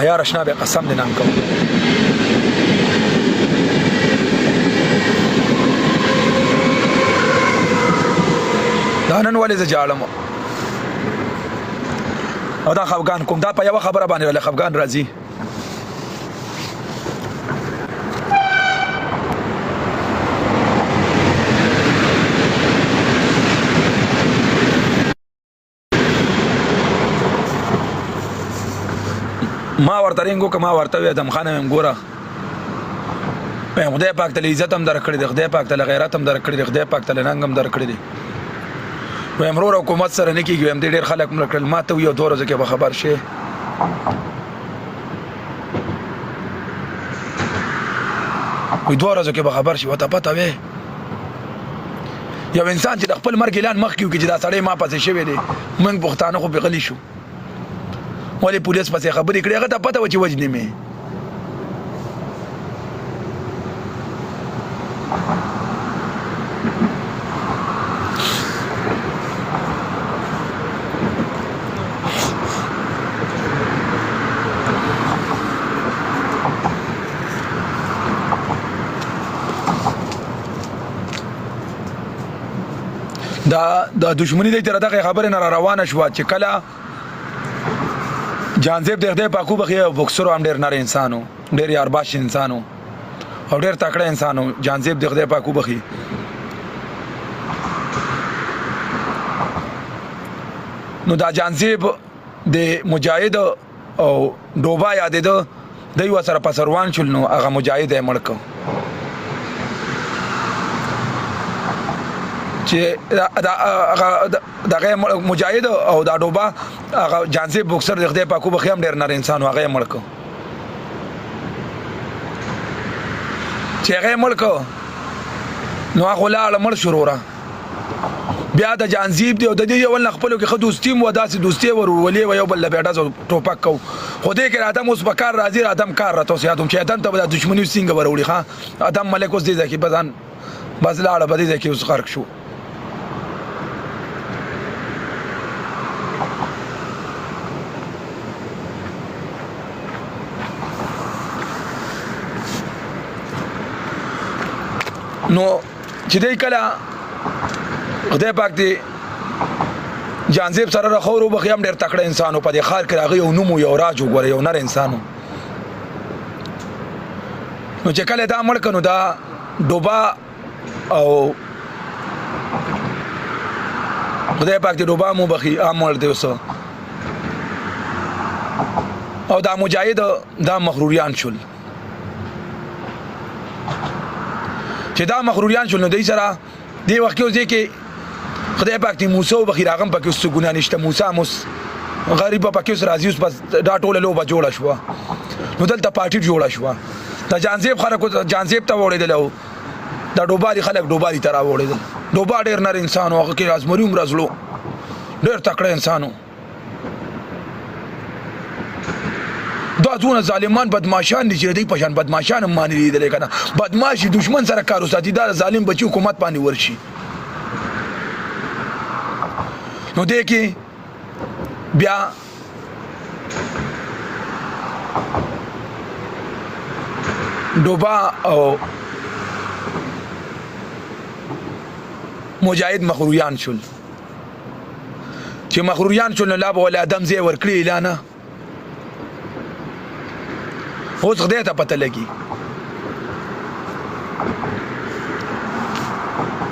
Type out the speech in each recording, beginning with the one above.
یار اشنا به قسم دې نام کوم دا نن ولې زه جاړم او دا خفګان کوم دا په یوه خبره باندې ولې خفګان راځي ما ورته رینګ وکړه ما ورته وې ادم خان مې ګوره خدای پاک ته عزت هم درکړی دی خدای پاک ته غیرت هم درکړی دی خدای پاک ته ننګ هم درکړی دی وایم ورور حکومت سره نه کېږي وایم دې ډېر خلک مړه کړل ما ته وي یو 2 ورځو کې به خبر شي وي 2 ورځو کې به خبر شي ورته پته وې یو انسان چې د خپل مرګ اعلان مخکې وکړي چې دا سړی ما پسې شوی دی موږ پښتانه خو پې غلي شو ولې پولیس پسې خبرې کړې هغه ته پته وه چې وجنې مې دا دشمنی دی تر دغه خبره نه روانه شو چې کله جانزیب د خدای پاکو بخي او بوکسر هم ډیر نر انسانو ډیر یارباش انسانو او ډیر تکړه انسانو جانزیب د خدای پاکو بخي نو دا جانزیب د مجاهد او ډوبا یادې ده د یو سره پسروان شول نو هغه مجاهد یې مړ کړ چې دغه مجاهد او دا ډوبا هغه جانزیب بوکسر د خدای پاکو بخي هم ډیر نر انسان هغه مړ کړ چې هغه مړ کړ نو هغه لاړ مړ شروع را بیا د جانزیب دی او د دې یو نه خپلو کې خو دوستي مو داسې دوستي ورولې و یو بل بیډه ټوپک کو خو دې کې ادم اوس په کار راځي ادم کار راته سیادم چې ادم ته د دښمنی څنګه وروړي ښا ادم ملک اوس دې ځکه بزن بس لاړ به دې ځکه اوس غرق شو نو چې دې کله خدای پاک دې جانزیب سره راخورو بخي هم ډېر تکړه انسانو په دې ښار کې راغی یو نوم یو راج وګوره یو نر انسانو نو چې کله دا مړ کړو دا ډوبا او خدای پاک دې ډوبا مو بخي امر دې اوس او دا مجاهد دا مغروریان شول چې دا مغروریان شول نو دوی سره دی وخت کې اوس کې خدای پاک دې موسی او بخیر هغه پکې څه ګناه نشته موسی موس غریب پکې اوس راځي اوس بس دا ټوله لوبه جوړه شو نو دلته پارټي جوړه شو دا جانزیب خلکو جانزیب ته وړېدل او دا ډوباري خلک ډوباري ته راوړېدل ډوبا ډېر نر انسان هغه کې ازمري هم رازلو ډېر تکړه انسانو دا څونه ظالمان بدمعشان دي چې دوی په شان بدمعشان هم مانې لیدلی که نه بدمعشي دشمن سره کار وساتي دا ظالم بچي حکومت باندې ورشي نو دې کې بیا ډوبا او مجاهد مغروریان شول چې مغروریان شول نو لا به ول ادم ځای ورکړي اعلانه اوس خدای ته پته لګي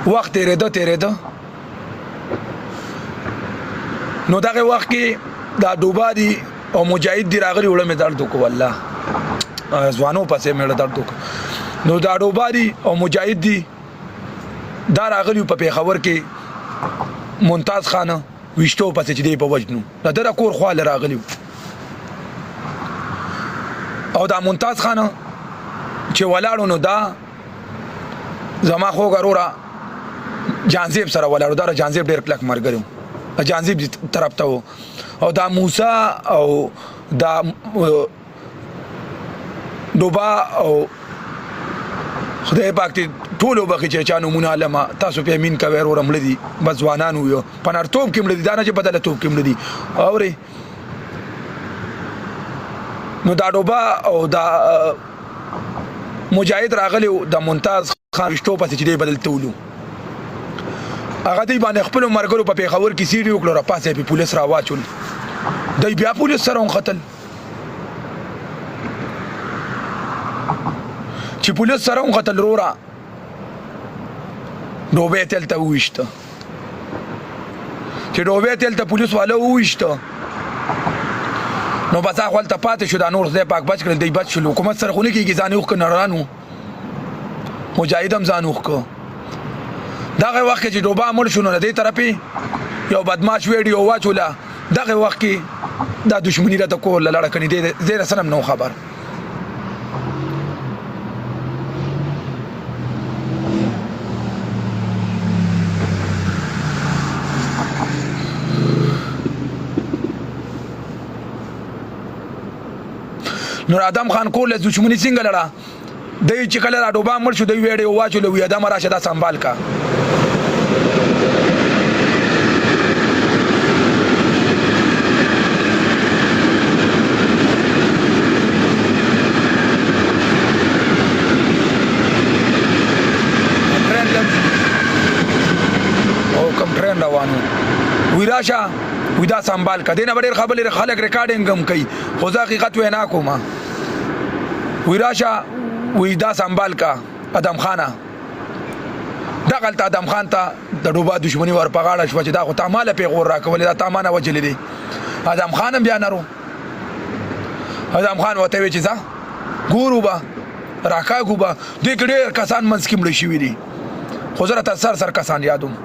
وخت تیرېده نو دغه وخت کې دا ډوبا دي او مجاهد دي راغلي وړه مې درد وکړو والله ځوانو پسې مې درد وکړو نو دا ډوبا دي او مجاهد دي دا راغلي په پیښور کې ممتاز خانه وشتو پسې چې دی په وجنو دا در کور خواله راغلي او دا ممتاز خانه چې ولاړو نو دا زما خو ګرورا جانزیب سره ولاړو دا جانزیب ډېر کلک مرګرو جانزیب طرف ته او دا موسی او دا ډوبا او خدای پاک ته ټول وبخي چې چا نمونه علما تاسو په امین کوي ورو مړ دي بس ځوانان وو پنارتوب کې مړ دي دا نه چې بدله توب کې مړ دي اوري نو دا ډوبا او دا مجاهد راغلی د ممتاز خان رشتو پسې چې دی بدل تولو هغه دی باندې خپل مرګرو په پیښور کې سیډي وکړو را پاسې په پولیس را واچول دی بیا پولیس سره قتل چې پولیس سره قتل رورا ډوبې تل ته وښته چې ډوبې تل ته پولیس والو وښته نو بس هغه ته پاتې شو دا نور دې پاک بچ کړل دی بچ شو حکومت سره خو نه کېږي ځان یو کنارانو مجاهد هم ځان وخکو دغه وخت چې ډوبا مړ شو نو دې طرفې یو بدمعاش ویډیو واچوله دغه وخت کې دا دشمنی راته کول لړه کني دې زه سره نو خبر نور ادم خان کور له دشمنی څنګه لړه د چې کله را ډوبا مړ شو د ویډیو واچول وی ادم راشه دا سنبال کا او کم ټرین روانو وی راشه وی دا سنبال کا دینه ډېر خبرې خلک ریکارډینګ هم کوي خو حقیقت وینا کومه وی راشه وی دا سنبال کا ادم خانه دا غلط ادم خان ته د ډوبا دشمنی ور پغاړه شو چې دا خو تاماله پیغور راکول دا تامانه وجلې دي ادم خان بیا نرو ادم خان وته وی چې ځه ګورو با راکاګو با دې ډېر کسان منځ کې مړ شي دي خو زه راته سر کسان یادوم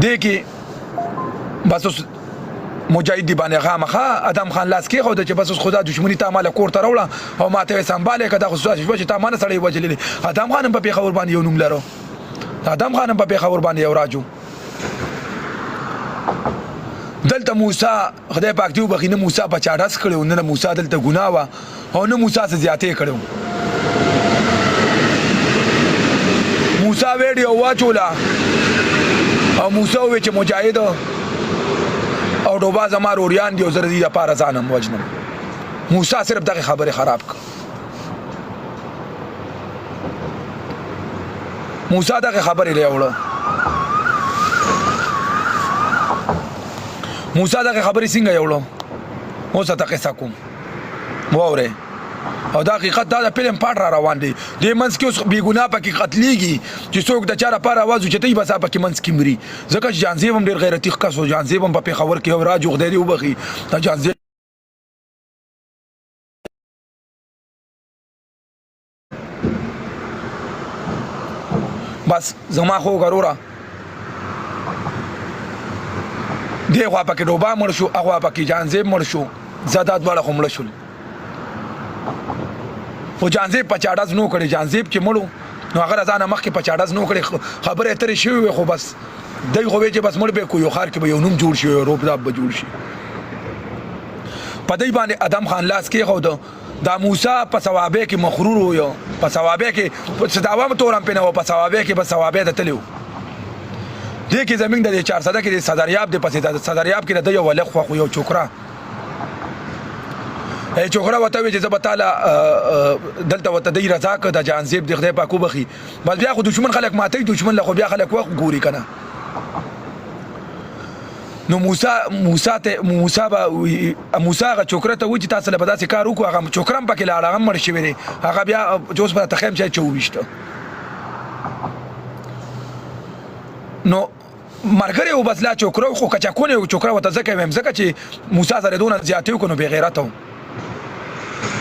دې کې بس مجاهد دی باندې غامخه ادم خان لاس کې خو د چې بس خدا دشمنی ته مال کور ته راوړه او ماته سنباله کده خو چې ته مانه سړی وجلې ادم خان په پیښور باندې یو نوم لرو ادم خان په پیښور باندې یو راجو دلته موسی خدای پاک دی وبخینه موسی په چاډاس کړو نه موسی دلته ګناه وا او نه موسی څه زیاتې کړو موسی ویډیو واچولا او موسی وی چې مجاهد او ډوبا زما روریان دی او زره دي لپاره ځانم وجنم موسی صرف دغه خبره خراب کړ موسی دغه خبره لري موسی دغه خبره څنګه یوړو موسی ته قصه کوم ووره او دا حقیقت دا فلم پاټ را روان دی د منځ کې اوس بی ګناه پکې قتلېږي چې څوک د چا لپاره आवाज اوچتوي بس پکې منځ کې مري ځکه چې جانزیب هم ډېر غیرتي کس و جانزیب هم په پیښور کې یو راجو خدای دې وبخي دا جانزیب بس زما خو غرورا دی خوا پکې ډوبا مړ شو هغه پکې جانزیب مړ شو زادات والا خو مړ شول خو جانزیب په چاډاز نو کړي جانزیب چې مړو نو هغه ځان مخکې په چاډاز نو کړي خبره ترې شوی خو بس دای خو چې بس مړ به کو یو خار کې به یو نوم جوړ شي روپ دا به جوړ شي په دې باندې ادم خان لاس کې خو دا موسی په ثوابه کې مخرور وو په ثوابه کې صداوام تورم پنه و په ثوابه کې په ثوابه د تلو دې کې زمين د 400 کې صدریاب د پسې صدریاب کې د یو ولخ خو یو چوکرا چوکرا وته وی چې زه به تعالی دلته وته دی رضا ک د جانزیب د خدای پاکو بخي بس بیا خو دشمن خلک ماته دشمن له خو بیا خلک وخت ګوري کنه نو موسی هغه چوکره ته و چې تاسو له بداسې کار وکړو هغه چوکرم پکې لاړ هغه مړ شوی دی هغه بیا جوس په تخیم چې 24 نو مرګره او بسلا چوکره خو کچاکونه او چوکره وته ځکه ویم ځکه چې موسی سره دونه زیاتې وکړو بے غیرت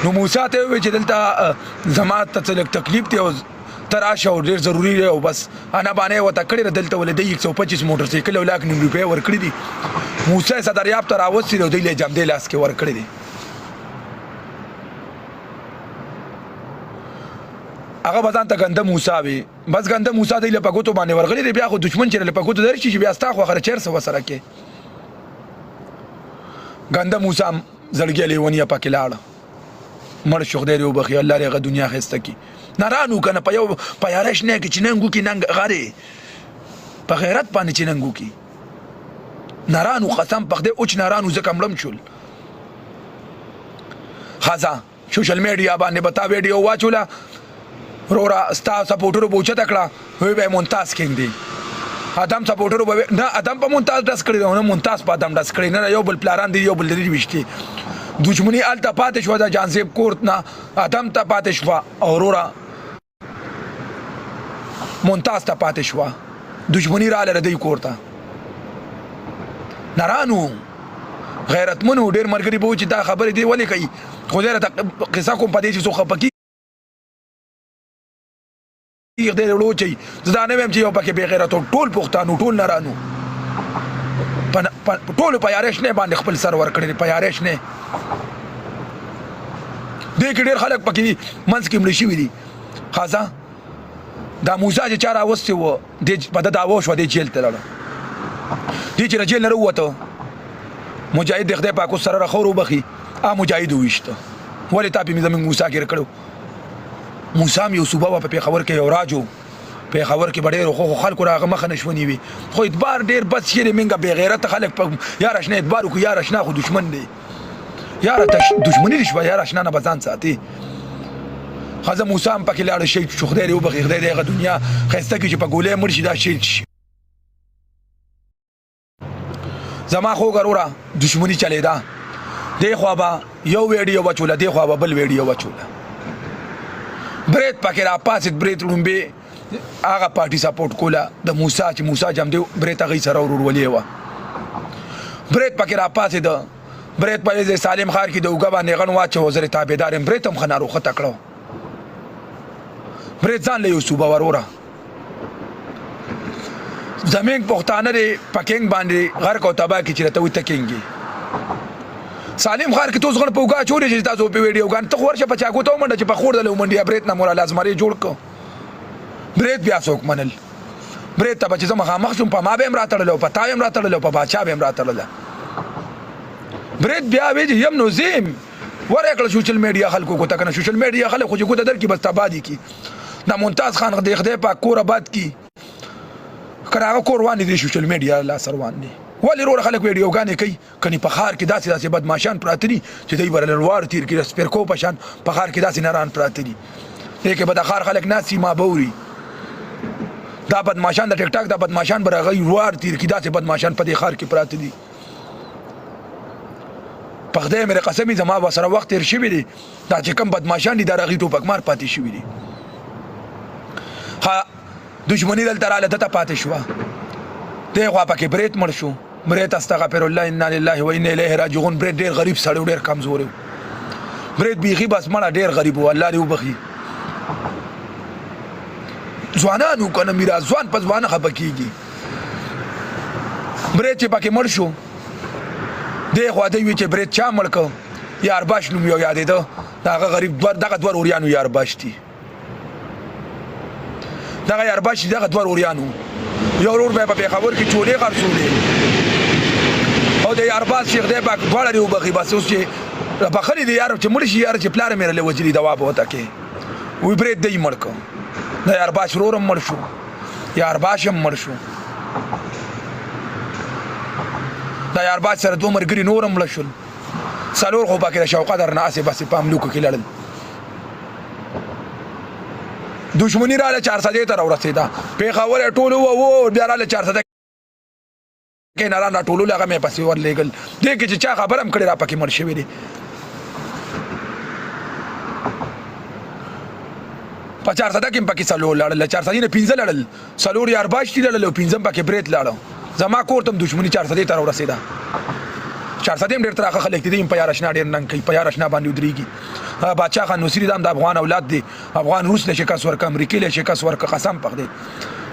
نو موسی ته وی چې دلته زمات ته تکلیف ته تراشه او ډیر ضروری دی او بس انا باندې وته کړی دلته ولې د 125 موټر سایکل او لاک نیم روپیا ور کړی دي موسی صدریاب ته راوځي نو د جام دی لاس کې ور کړی دي هغه بزان ته ګنده موسی وي بس ګنده موسی دی له پګوتو باندې ورغلی دی بیا خو دشمن چې له پګوتو درشي چې بیا ستا خو خره چیر سو سره کې ګنده موسی زړګی لیونی پکې لاړ مړ شو خدای دې وبخي الله دې غ دنیا خسته کی نارانو کنه په یو په یارش نه کې چننګو کې ننګ غاري په غیرت باندې چننګو کې نارانو قسم په دې اوچ نارانو زکه مړم شول خاصه سوشل میډیا باندې بتا ویډیو واچولا رورا ستا سپورټرو بوچه تکړه وی به ممتاز کینګ دی ادم سپورټرو به نه ادم په ممتاز داس کړی نه ممتاز په ادم داس کړی نه یو بل پلاران دی یو بل لري وشتي دښمنی الته پاتې شو دا جانسیب کورت نه ادم ته پاتې شو اورورا ممتاز ته پاتې شو دښمنی را لره دی کورته نارانو غیرتمنو ډیر مرګري بو چې دا خبره دی ولې کوي خو ډیره قصه کوم پدې چې سو خپکی ډیر وړو چي زدا نه ویم چې یو پکې بے غیرت ټول پښتانو ټول نارانو ټول په یارش نه باندې خپل سر ور کړی په یارش نه دې کې ډیر خلک پکې منځ کې مړ شي وي خاصه دا موسی چې چاره واستي و د په داوو شو د جیل ته لاړ دې چې جیل نه وروته مجاهد د خدای پاک سره راخورو بخي مجاهد وښته ولې تاسو می زمون موسی کې کړو موسی یو صوبه په پیښور کې یو راجو پیښور کې ډېر خو خلکو راغه مخ نشونی وي خو ادبار ډېر بد شي منګه بے غیرت خلک یار شنه ادبار کو یار شنه خو دشمن دی یار ته دشمنی نشو یار شنه نه بزان ساتي خزه موسی هم پکې لاړ شي چې خدای دې وبخي خدای دې دنیا خسته کې چې په ګولې مرشي دا شي زما خو ګروره دشمنی چلی دا دی خو با یو ویډیو بچوله دی خو با بل ویډیو بچوله برید پکې را پاسید برید لومبه هغه پارټي سپورټ کوله د موسی چې موسی جام دی برید هغه سره ورولې و برید پکې را پاسید برید په سالم خار کې د وګ باندې غن واچو وزیر تابعدار برید هم خنارو خطا کړو برید ځان له یوسف وروره زمين پښتانه دی پکینګ باندې غر کو تبا کی چرته وي تکینګي سالم خار کی توس غن پوګه چوري چې تاسو په ویډیو غن ته ورشه پچا کو ته منډه چې په خور د لومندیا بریت نه مولا لازمري جوړ کو بریت بیا څوک منل بریت ته چې زما مخ شم په ما به امراتړلو په تایم راتړلو په باچا به امراتړل بریت بیا وی یم نو زم ورکل سوشل میډیا خلکو کو تکنه سوشل میډیا خلکو چې کو در کی بس تبادی کی دا ممتاز خان خدای په کور آباد کی کراغه کور وانه دي سوشل میډیا لا سر وانه ولی رو خلک ویډیو غانې کوي کني په خار کې داسې بدمعشان پراتري چې دوی برل وار تیر کې سپیر کو پشان په خار کې داسې ناران پراتري لیکه بد خار خلک ناسي ما بوري دا بدمعشان د ټیک ټاک دا بدمعشان برغه وار تیر کې داسې بدمعشان په دې خار کې پراتري په خدای مې قسمي زما وسره وخت تیر شي دي دا چې کم بدمعشان دي دا رغي ټوپک مار پاتې شي دي ها دشمنی دلته رااله ته پاتې شو ته خو پکې بریت مړ شو بریت استغفر الله ان لله و انا الیه راجعون بریت ډیر غریب سړی ډیر کمزور بریت بیخي بس مړه ډیر غریب و الله دې وبخي ځوانانو کنه میرا ځوان په ځوانه خپکیږي بریت چې پکې مړ شو دی خو دې وی چې بریت چا مړ کو یار باش نو یو یادې ده داغه غریب دغه دوه اوریانو یار باشتي دغه یار باشي دغه دوه اوریانو یو ورور به په خبر کې چولې خرڅولې او د یار باز شیخ دی باک غوړ لري وبخي بس اوس چې په خري دی یار چې مړ شي یار چې پلار مې له وجري دوا به وته کې وی برید دی مړ کو د یار باز ورور مړ شو یار باز هم مړ شو د یار باز سره دوه مرګري نورم مړ شول څلور خو پکې شوق قدر نه اسې بس په املوکو کې لړل دشمنی را له 400 ته ورسېدا پیښور ټولو وو بیا را له 400 کې نه را ټولو لغه مې پسې ور لېګل دې کې چې چا خبرم کړی را پکې مړ شوی دی په 400 کې پکې سلو لړل 400 نه 15 لړل سلور یار باش دي لړل 15 پکې بریت لاړو زما کورتم دشمنی 400 ته ورسېدا 400 ډېر ترخه خلک دي په یار آشنا ډېر نن کوي په یار آشنا باندې ودرېږي بادشاہ خان نصیری دام د افغان اولاد دی افغان روس له شکاس ورک امریکای له شکاس ورک قسم پخ دی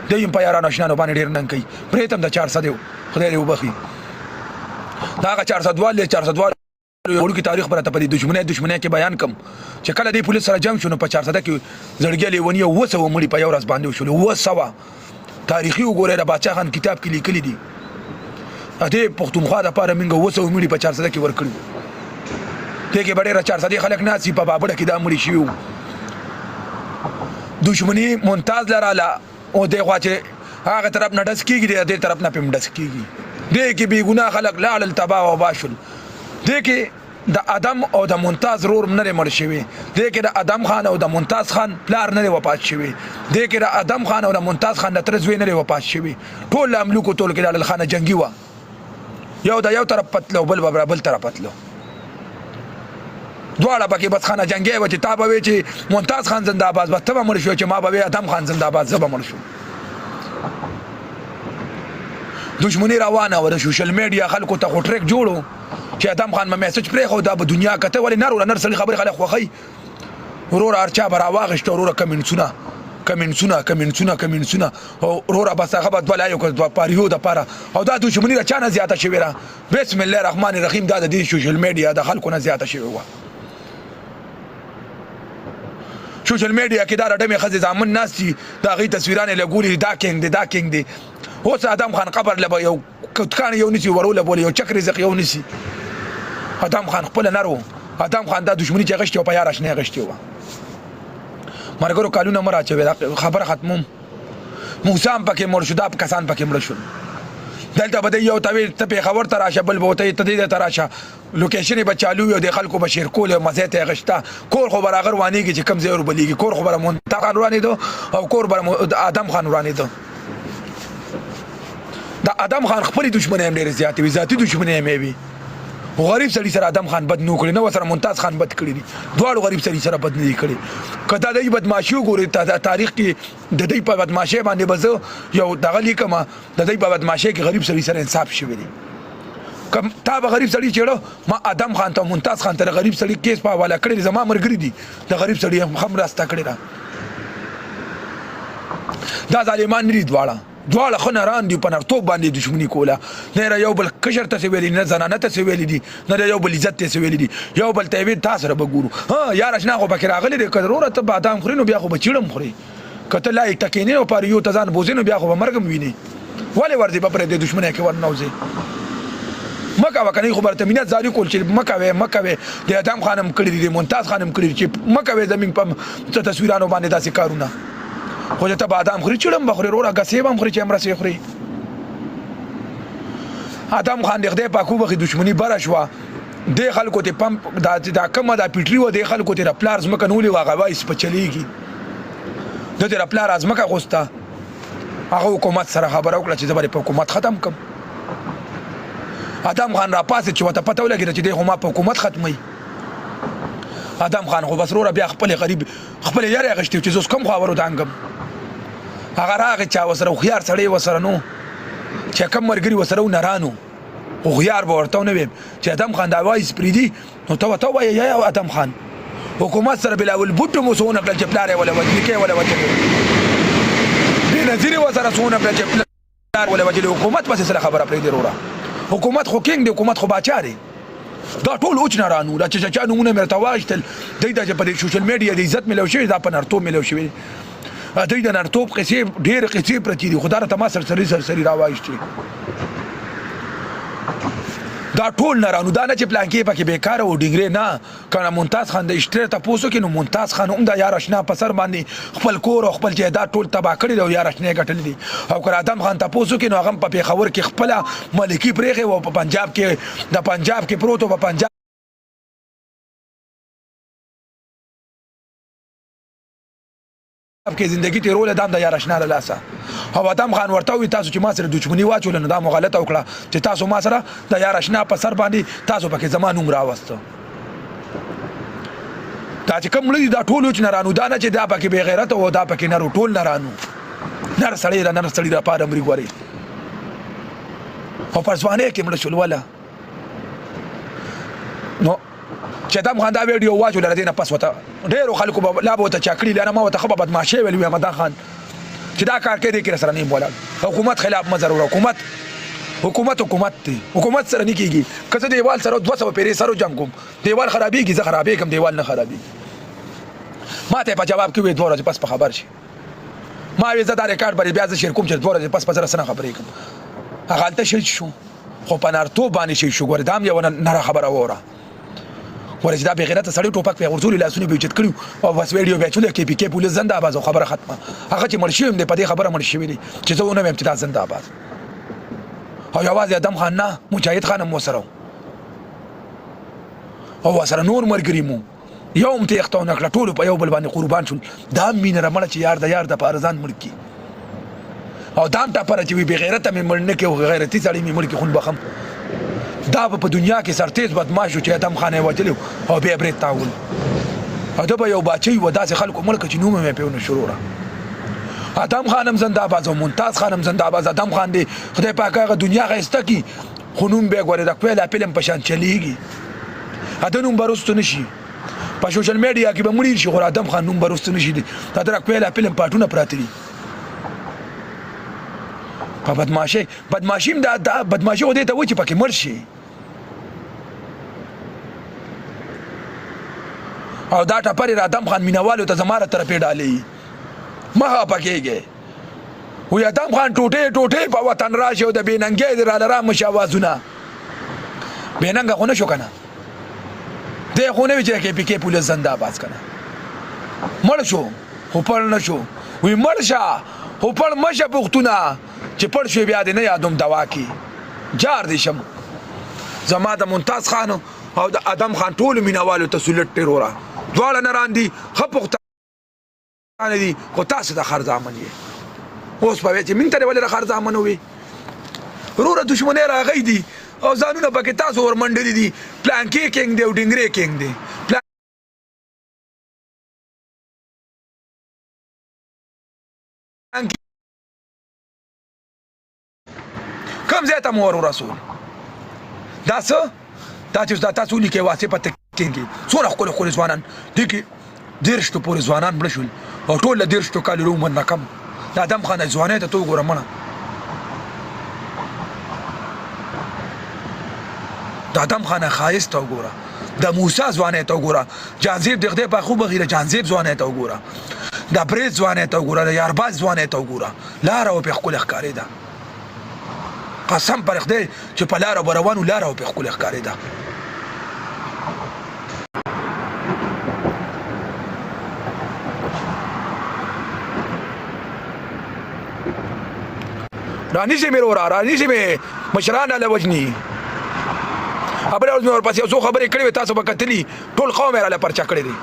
دیم په یارانو آشنا باندې ډېر نن کوي پریتم د 400 دی خدای دې وبخي دا 400 والے 400 والے ورو کې تاریخ برته په دښمنۍ کې بیان کم چې کله دی پولیس سره جنگ شونه په 400 کې زړګي لیونی وسو مړي په یو ورځ باندې شول وسو تاریخي وګوره د بادشاہ خان کتاب کې لیکلي دي اته پښتونخوا د پاره منګه وسو مړي په 400 کې ورکړي دغه بډې را 400 خلک ناسي په بابړه کې دا مړي شيو دښمنی ممتاز لراله او دغه چې هغه طرف نه ډس کیږي دغه طرف نه پم ډس کیږي دغه کې بي ګناه خلک لاړل تباہ او باشل دغه د ادم او د ممتاز رور نه مړ شوی دی کې د ادم خان او د ممتاز خان پلار نه وفات شوی دی کې د ادم خان او د ممتاز خان د تر زوی نه وفات شوی ټول املوکو ټول کې د خانه جنگي و یو د یو طرف پتلو بل طرف پتلو دواړه پکې بس خانه جنگي و چې تا به وی چې ممتاز خان زنده آباد بس ته مړ شو چې ما به ادم خان زنده آباد زه به مړ شو دشمنی روانه و د سوشل میډیا خلکو ته خو ټریک جوړو چې ادم خان ما میسج پرې خو دا به دنیا کته ولې نر سړي خبرې خلک خوخی ورور ارچا برا واغشت ورور کمنسونه او ورور بس هغه بد ولایو کو پاریو د پاره او دا دشمنی را چانه زیاته شوی را بسم الله الرحمن الرحیم دا د سوشل میډیا د خلکو نه زیاته شوی و سوشل میډیا کې دا رډمه خزې ځامن ناسي دا غي تصویرانه لګولي دا کینګ دی اوس ادم خان قبر لبا یو کټکان یو نسی ورول بول یو چکر زق یو نسی ادم خان خپل نرو ادم خان دا دشمنی چې غشتي او په یار آشنا غشتي و مرګرو کالونه مراچوي خبر ختمم موسی هم پکې مړ شو دا کسان پکې مړ شو دلته بده یو ته په خبر تراشه بل بوته ته تراشه لوکیشن به چالو یو د خلکو بشیر کول مزه ته غشتا کور خو برابر وانیږي چې کم زیر بلیږي کور خو بر منتقل روانې دو او کور بر ادم خان روانې دو دا ادم خان خپل دشمنی هم ډېر زیاتې وي ذاتي دشمنی هم وي غریب سړي سره ادم خان بد نو کړی نو سره ممتاز خان بد کړی دي دواړو غریب سړي سره بد نه دي کړی کدا دای بدمعشي وګوري تاریخ کې د دې په بدمعشي باندې بزو یو دغه لیکما د دې په بدمعشي کې غریب سړي سره انصاف شوی دی کم تا به غریب سړي چېړو ما ادم خان ته ممتاز خان ته غریب سړي کیس په حواله کړی زما مرګري دي د غریب سړي هم راسته کړی دا ظالمان نه دي دواړه خو نران دي په نرتوب باندې دشمنی کوله نه یو بل کشر ته ویلي نه زنانه ته ویلي دي نه یو بل عزت ته ویلي دي یو بل ته وی تاسو سره بګورو ها یار اشنا خو پکې راغلي دي کډروره ته بادام خوري نو بیا خو بچړم خوري کته لایک تکینه او پر یو تزان بوزینو بیا خو مرګم ویني ولی ورځي په پر دې دشمنی کې ورنوځي مکه وکني خبره ته مینه زاري کول چې مکه د ادم خانم کړی دي ممتاز خانم کړی چې مکه زمين په تصویرانو باندې داسې کارونه خو ته بادام خوري چړم بخوري روړه غسیب هم خوري چې امر سي خوري ادم خان دغه په کوبه دښمنی بره شو د خلکو ته پمپ دا کومه دا پیټری و د خلکو ته پلارز مکه نولې واغه وایس په چلیږي د پلار از مکه غوستا هغه حکومت سره خبره وکړه چې زبر په حکومت ختم کم ادم خان را پاسه چې وته پته ولګی چې د هم په حکومت ختمي ادم خان خو بس روره بیا خپل غریب خپل یاره غشتي چې زوس کوم خبرو دانګم هغه راغی چا وسره خيار سړی وسره نو چې کم مرګري وسره نرانو خو خيار به ورته نه وي چې ادم خان دا وایس پریدي نو ته وای یا ادم خان حکومت سره بلاول بوټو مسونه کړل چې پلار ولا وځي کې ولا وځي دې نظر وسره سونه کړل چې پلار ولا وځي حکومت پس سره خبره پریدي روره حکومت خو کینګ دی حکومت خو باچا دی دا ټول اوچ نه رانو دا چې چا نمونه مرته واجتل د په سوشل میډیا د عزت ملو شي دا په نرتوب ملو شي د نرتوب قصې ډېر قصې پرتی دي خدای ته ما سرسری راوایشتي دا ټول نه رانو دا نه چې پلان کې پکې بیکار او ډیګری نه کنه ممتاز خان د اشتره ته پوسو کې نو ممتاز خان هم دا یار آشنا په سر باندې خپل کور او خپل جیدات ټول تباہ کړی او یار آشنا ګټل دي او کړه ادم خان ته پوسو کې نو هغه په پیښور کې خپل ملکی پرېغه او په پنجاب کې پروتو په پنجاب کې زندگی تیرول ادم د یار آشنا لاسه او ادم خان ورته وي تاسو چې ما سره دښمنی واچول نه دا مغالطه وکړه چې تاسو ما سره د یار آشنا په سر باندې تاسو پکې زمانوم راوسته دا چې کوم لري دا ټول چې نرانو دا نه چې دا پکې بے غیرت او دا پکې نرو ټول نرانو نر سړی را پاره مرګ وری او پرځوانه کې مړ شول ولا نو چې ادم خان دا ویډیو واچول لري نه پس وته ډېر خلکو لا به ته چاکړي لاره ما وته خبر بدمعشي ویل احمد خان چې دا کار کوي کې سره نه بولا حکومت خلاف مزر حکومت دی حکومت سره نه کیږي کله دیوال سره 200 پیری سره جنگ کوم دیوال خرابېږي زه خرابې کوم دیوال نه خرابېږي ما ته په جواب کې وې 2 ورځې پس په خبر شي ما وې زه دا ریکارډ بری بیا زه شیر کوم چې 2 ورځې پس سره سره خبرې کوم هغه حالت شو خو په نارتو باندې شو ګوردام یو نه خبره وره ورځ دا بغیرت سړی ټوپک په ورزول لاسونه به چت کړو او بس ویډیو به چولې کې پی کې پولیس زنده آباد خبره ختمه هغه چې مرشي هم په دې خبره مرشي ویلي چې زه ونه مې ابتدا زنده آباد او یوازې ادم خان نه مجاهد خان مو سره او سره نور ملګري مو یو هم تېښته ونه کړه ټولو په یو بل باندې قربان شول دا هم مینه رمړه چې یار د یار د پاره ځان مړ کړي او دا هم ټپره چې وي بېغیرته مې مړ نه کړي او غیرتي سړی مې مړ کړي خون بخم دا به په دنیا کې سرتیز بدماش و چې ادم خان یې وجلی او بیا برید تاول او ده به یو باچۍ و داسې خلکو مړ کړه چې نوم یې پرې ونه شروع را ادم خان هم زنده‌باد او ممتاز خان هم زنده‌باد ادم خان دې خدای پاک هغه دنیا ښایسته کړي خو نوم بیا ګورې د کویلا فلم په شان چلیږي اده نوم به رستو نه شي په سوشل میډیا کې به مړي شي خو ادم خان نوم به رستو نه شي د کویلا فلم پاټونه پراته دي په بدماشي هم دا بدماشي خو دې ته و چې پکې مړ شي او دا ټپرې د ادم خان مینهوالو ته زما له طرفې ډالۍ مه خفه کېږئ وی ادم خان ټوټې په وطن راشي او د بېننګۍ د راله رامشي اوازونه بېننګه خو نه شو که نه دی خو نه وي چې د کې پي کې پولیس زنده‌باد که نه مړ شو خو پړ نه شو وی مړ شه خو پړ مه شه پښتونه چې پړ شوې بیا دې نه یادوم دوا کې جار دې شم زما د ممتاز خان او د ادم خان ټولو مینهوالو ته سلوټ ډېر وره دواړه نران دي ښه پښتانه دي خو تاسو د خر زامن یې اوس به وایې چې موږ ته دې ولې د خر زامن ووې وروره دښمنۍ راغی دي او ځانونه پکې تاسو ورمنډلي دي پلانکې کینګ دی او ډنګرې کینګ دی کوم ځای ته مو ور ورسول دا څه دا چې دا تاسو لیکئ واسې په کینګي څومره ښکلي ځوانان دې کې 30 پورې ځوانان مړه شول او ټول له 30 کالو عمر نه کم د ادم خان ځوانۍ ته تو وګوره مړه د ادم خان ښایست ته وګوره د موسی ځوانۍ ته وګوره جانزیب د خدای په خو بغیره جانزیب ځوانۍ ته وګوره د برید ځوانۍ ته وګوره د یارباز ځوانۍ ته وګوره لاره او پې ښکلې ښکارېده قسم پر خدای چې په لاره به روان و لاره او پې ښکلې ښکارېده رانیسي مې وروره رانیسي مې مشران راله وژني خبرې اوس مې ورپسې یو څو خبرې کړې وې تاسو به کتلي ټول قوم یې راله پرچه کړی دی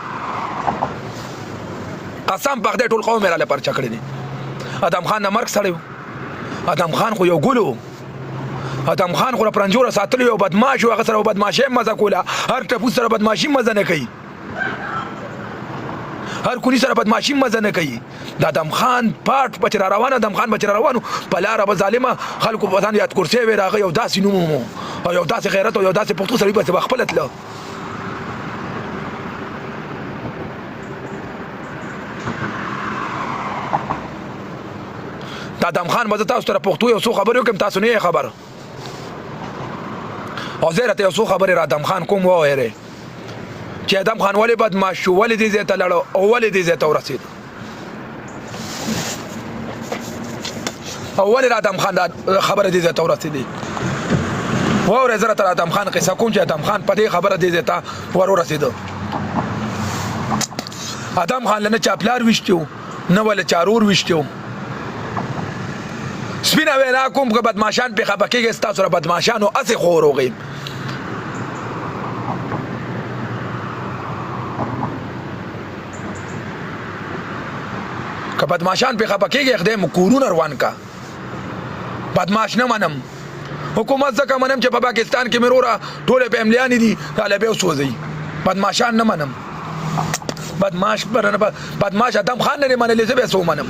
قسم په خدای ټول قوم یې راله پرچه کړی دی ادم خان د مرګ سړی و ادم خان خو یو ګل و ادم خان خو پرنجوره ساتلی یو بدماش و هغه سره بدماشي هم مزه کوله هر ټپوس سره بدماشي مزه نه کوي هر کونی سره بدماشي مزه نه کوي د ادم خان پاټ بچ را روان ادم خان بچ را روانو په لاره به ظالمه خلکو په ځان یاد کورسۍ وې راغی یو داسې نوم و او یو داسې غیرت او یو داسې پښتو سړی پسې به خپله تله د ادم خان به زه تاسو سره پښتو یو څو خبرې وکړم تاسو نه یې خبر او زه راته یو څو خبرې را ادم خان کوم ووایرې چې ادم خان ولې بدماش شو ولې دې ځای ته لاړو او ولې دې ځای ته ورسېد او ولې د ادم خان دا خبره دې ځای ته ورسېدې واورئ زه راته ادم خان قصه کوم چې ادم خان په دې خبره دې ځای ته ورسېده ادم خان له نه چا پلار ویشتي و نه له چا رور ویشتي و سپینه وینا کوم که بدماشان پې خفه کېږئ ستاسو سره بدماشانو هسې خور وغیم که بدماشان پې خفه کېږئ خدای مو کورونه روان کا بدماش نه منم حکومت ځکه منم چې په پاکستان کې مې وروره ټولې فیملیانې دي هله بیا وسوځئ بدماشان نه منم بدماش ادم خان نه دی منلی زه بیا څه ومنم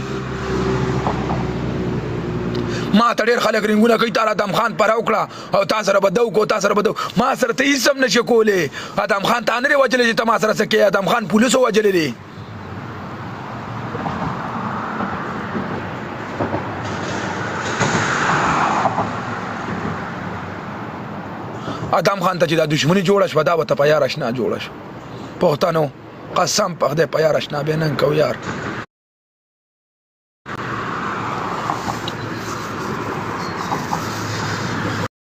ما ته ډېر خلک رنګونه کوي تا ادم خان پره وکړه او تا سره به دو کو تا سره به دو ما سره ته هېڅ هم نشي کولی ادم خان تا نه دی وجلی چې ته ما سره څه کوې ادم خان پولیسو وجلی دی ادم خان ته چې دا دشمني جوړه شوه دا به ته په یار اشنا جوړه شو پښتنو قسم په خدای په یار اشنا بیا نن کوو یار